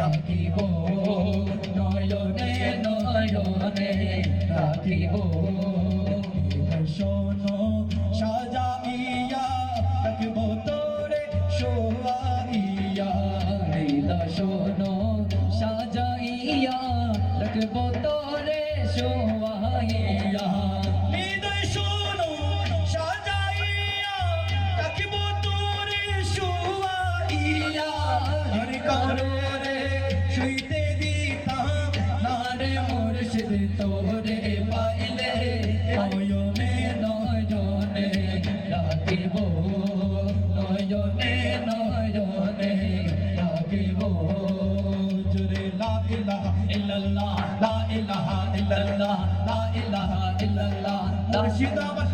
রাখিব নয়নে নয়নে রাখিব শোনো সাজাইয়া রাখিব তোরে শোয়াইয়া লীলা শোনো সাজাইয়া রাখিব তোরে শোয়াইয়া হৃদয় শোনো সাজাইয়া রাখিব তোরে শোয়াইয়া আর কারো রে শুইতে দিতাম না রে মুর্শিদ তোরে পাইলে নয়নে নয়নে রাখিব নয়নে নয়নে রাখিব জুরে লা ইলাহা ইল্লাল্লাহ লা ইলাহা ইল্লাল্লাহ লা ইলাহা ইল্লাল্লাহ মুর্শিদাবাদ